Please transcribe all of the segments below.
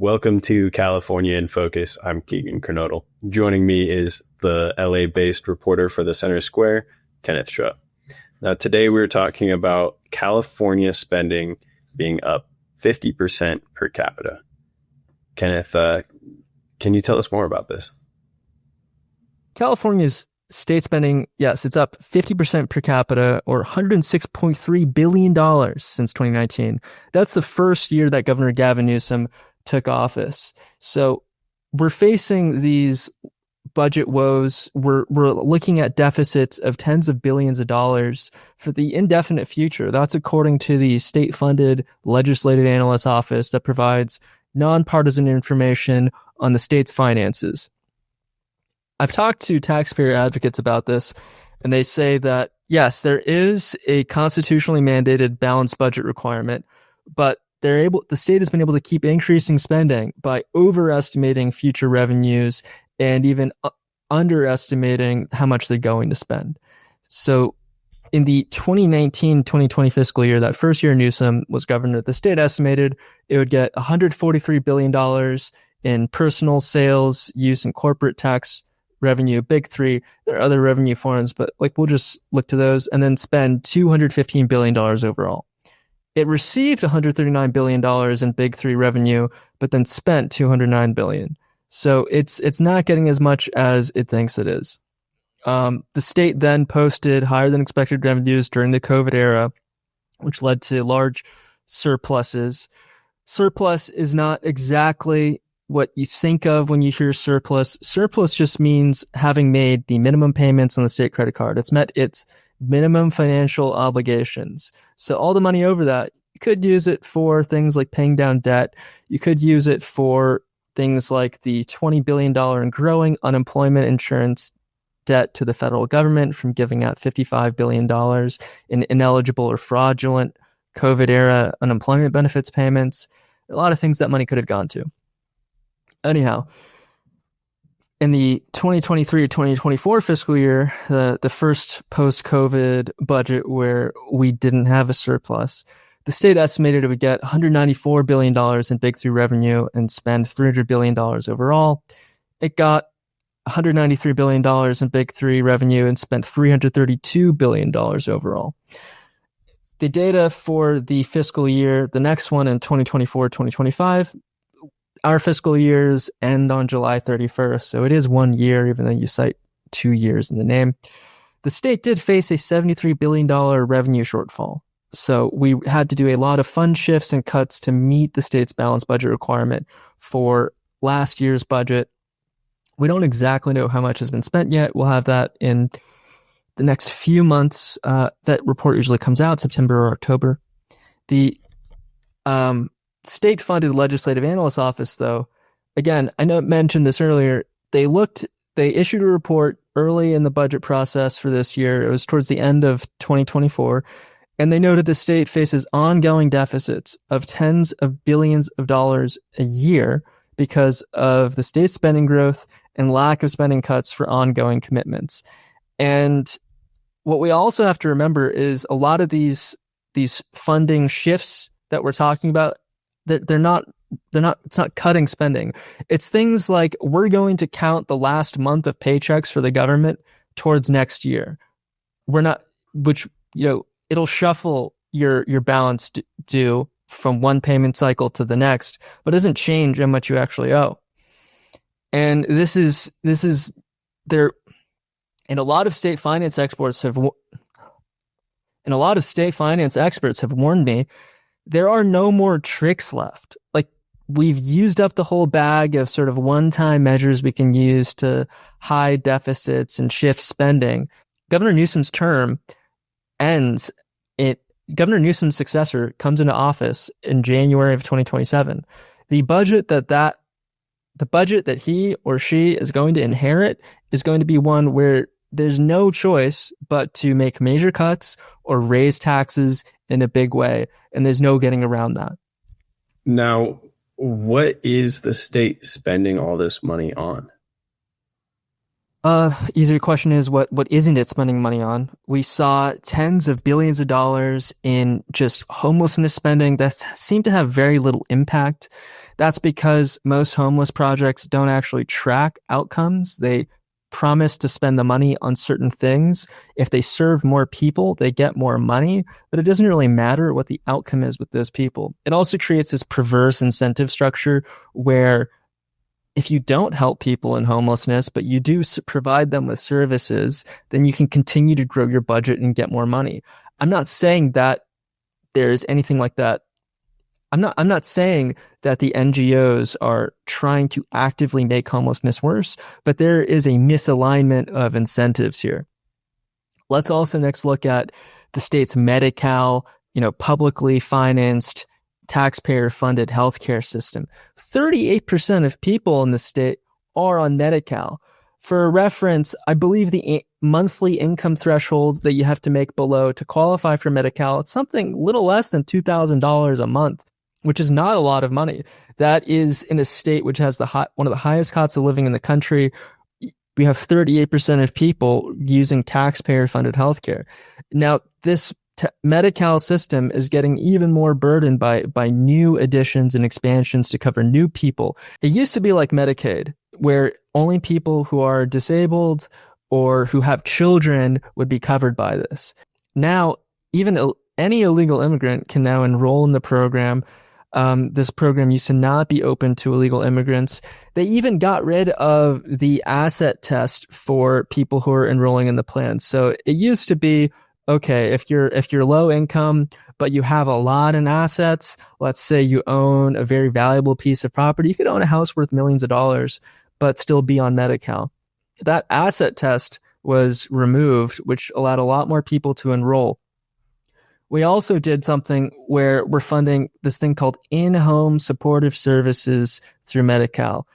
Welcome to California in Focus. I'm Keegan Kernodle. Joining me is the LA-based reporter for the Center Square, Kenneth Schutt. Now, today we're talking about California spending being up 50% per capita. Kenneth, can you tell us more about this? California's state spending, yes, it's up 50% per capita, or $106.3 billion since 2019. That's the first year that Governor Gavin Newsom took office. So we're facing these budget woes. We're looking at deficits of tens of billions of dollars for the indefinite future. That's according to the state-funded Legislative Analyst Office that provides nonpartisan information on the state's finances. I've talked to taxpayer advocates about this, and they say that, yes, there is a constitutionally mandated balanced budget requirement, but the state has been able to keep increasing spending by overestimating future revenues and even underestimating how much they're going to spend. So in the 2019-2020 fiscal year, that first year Newsom was governor, the state estimated it would get $143 billion in personal sales, use, and corporate tax revenue, big three. There are other revenue forms, but we'll just look to those, and then spend $215 billion overall. It received $139 billion in big three revenue, but then spent $209 billion. So it's not getting as much as it thinks it is. The state then posted higher than expected revenues during the COVID era, which led to large surpluses. Surplus is not exactly what you think of when you hear surplus. Surplus just means having made the minimum payments on the state credit card. It's met its minimum financial obligations. So all the money over that, you could use it for things like paying down debt. You could use it for things like the $20 billion and growing unemployment insurance debt to the federal government from giving out $55 billion in ineligible or fraudulent COVID-era unemployment benefits payments. A lot of things that money could have gone to. Anyhow, in the 2023-2024 fiscal year, the first post-COVID budget where we didn't have a surplus, the state estimated it would get $194 billion in big three revenue and spend $300 billion overall. It got $193 billion in big three revenue and spent $332 billion overall. The data for the fiscal year, the next one in 2024-2025, our fiscal years end on July 31st, so it is 1 year, even though you cite 2 years in the name. The state did face a $73 billion revenue shortfall, so we had to do a lot of fund shifts and cuts to meet the state's balanced budget requirement for last year's budget. We don't exactly know how much has been spent yet. We'll have that in the next few months. That report usually comes out September or October. The state-funded Legislative Analyst Office, though, again, I know I mentioned this earlier, they issued a report early in the budget process for this year. It was towards the end of 2024, and they noted the state faces ongoing deficits of tens of billions of dollars a year because of the state's spending growth and lack of spending cuts for ongoing commitments. And what we also have to remember is a lot of these funding shifts that we're talking about, it's not cutting spending. It's things like we're going to count the last month of paychecks for the government towards next year. It'll shuffle your balance due from one payment cycle to the next, but doesn't change how much you actually owe. And this is there, and a lot of state finance experts have warned me there are no more tricks left. We've used up the whole bag of sort of one-time measures we can use to hide deficits and shift spending. Governor Newsom's term ends. Governor Newsom's successor comes into office in January of 2027. The budget that he or she is going to inherit is going to be one where there's no choice but to make major cuts or raise taxes in a big way, and there's no getting around that. Now, what is the state spending all this money on? Easier question is what isn't it spending money on? We saw tens of billions of dollars in just homelessness spending that seemed to have very little impact. That's because most homeless projects don't actually track outcomes. They promise to spend the money on certain things. If they serve more people, they get more money, but it doesn't really matter what the outcome is with those people. It also creates this perverse incentive structure where if you don't help people in homelessness, but you do provide them with services, then you can continue to grow your budget and get more money. I'm not saying that there's anything like that. I'm not saying that the NGOs are trying to actively make homelessness worse, but there is a misalignment of incentives here. Let's also next look at the state's Medi-Cal, publicly financed, taxpayer-funded healthcare system. 38% of people in the state are on Medi-Cal. For reference, I believe the monthly income thresholds that you have to make below to qualify for Medi-Cal, it's something little less than $2,000 a month, which is not a lot of money. That is in a state which has one of the highest costs of living in the country. We have 38% of people using taxpayer-funded healthcare. Now, this Medi-Cal system is getting even more burdened by new additions and expansions to cover new people. It used to be like Medicaid, where only people who are disabled or who have children would be covered by this. Now, even any illegal immigrant can now enroll in the program. This program used to not be open to illegal immigrants. They even got rid of the asset test for people who are enrolling in the plan. So it used to be, okay, if you're low income, but you have a lot in assets, let's say you own a very valuable piece of property, you could own a house worth millions of dollars, but still be on Medi-Cal. That asset test was removed, which allowed a lot more people to enroll. We also did something where we're funding this thing called in-home supportive services through Medi-Cal.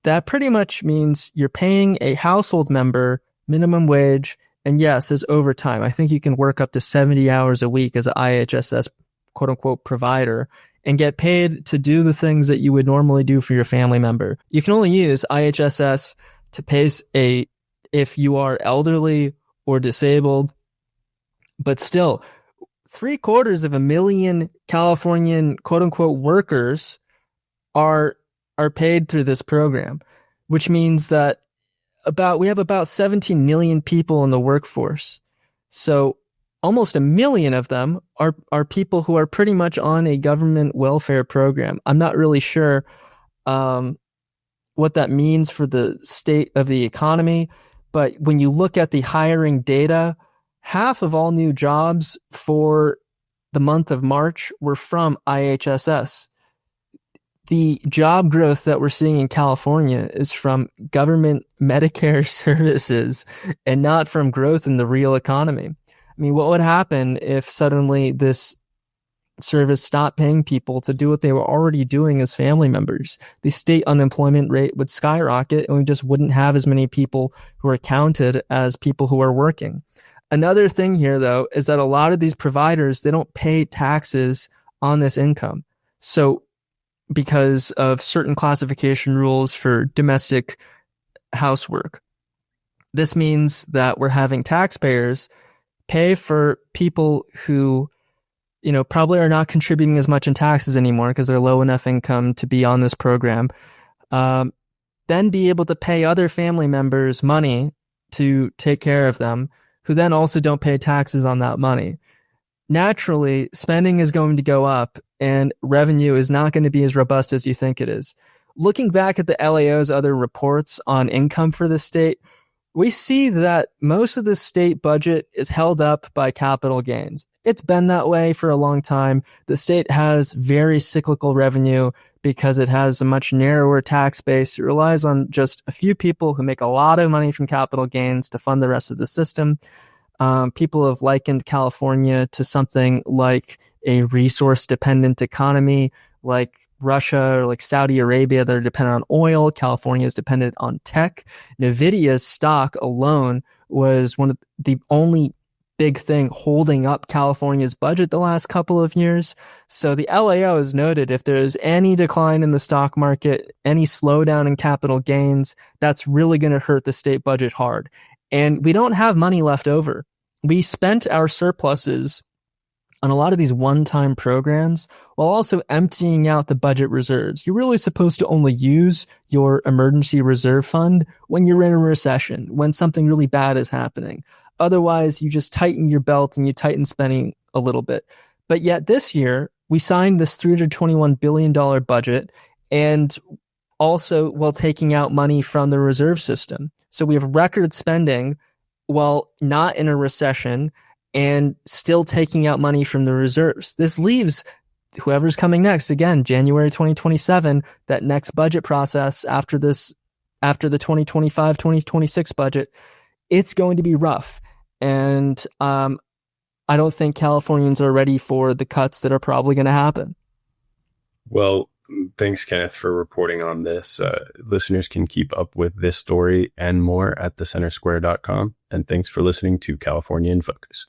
That pretty much means you're paying a household member minimum wage, and yes, as overtime. I think you can work up to 70 hours a week as an IHSS quote-unquote provider and get paid to do the things that you would normally do for your family member. You can only use IHSS to pay if you are elderly or disabled, but still, 750,000 Californian quote-unquote workers are paid through this program, which means that we have about 17 million people in the workforce. So almost 1 million of them are people who are pretty much on a government welfare program. I'm not really sure what that means for the state of the economy, but when you look at the hiring data, half of all new jobs for the month of March were from IHSS. The job growth that we're seeing in California is from government Medicare services and not from growth in the real economy. I mean, what would happen if suddenly this service stopped paying people to do what they were already doing as family members? The state unemployment rate would skyrocket, and we just wouldn't have as many people who are counted as people who are working. Another thing here, though, is that a lot of these providers, they don't pay taxes on this income. So because of certain classification rules for domestic housework, this means that we're having taxpayers pay for people who, probably are not contributing as much in taxes anymore because they're low enough income to be on this program, then be able to pay other family members money to take care of them, who then also don't pay taxes on that money. Naturally, spending is going to go up and revenue is not going to be as robust as you think it is. Looking back at the LAO's other reports on income for the state, we see that most of the state budget is held up by capital gains. It's been that way for a long time. The state has very cyclical revenue because it has a much narrower tax base. It relies on just a few people who make a lot of money from capital gains to fund the rest of the system. People have likened California to something like a resource-dependent economy, like Russia or like Saudi Arabia that are dependent on oil. California is dependent on tech. NVIDIA's stock alone was one of the only big thing holding up California's budget the last couple of years. So the LAO has noted if there's any decline in the stock market, any slowdown in capital gains, that's really going to hurt the state budget hard. And we don't have money left over. We spent our surpluses on a lot of these one-time programs while also emptying out the budget reserves. You're really supposed to only use your emergency reserve fund when you're in a recession, when something really bad is happening. Otherwise, you just tighten your belt and you tighten spending a little bit. But yet this year, we signed this $321 billion budget, and also while taking out money from the reserve system. So we have record spending while not in a recession and still taking out money from the reserves. This leaves whoever's coming next, again, January 2027, that next budget process after the 2025-2026 budget, it's going to be rough. And I don't think Californians are ready for the cuts that are probably going to happen. Well, thanks, Kenneth, for reporting on this. Listeners can keep up with this story and more at thecentersquare.com. And thanks for listening to California in Focus.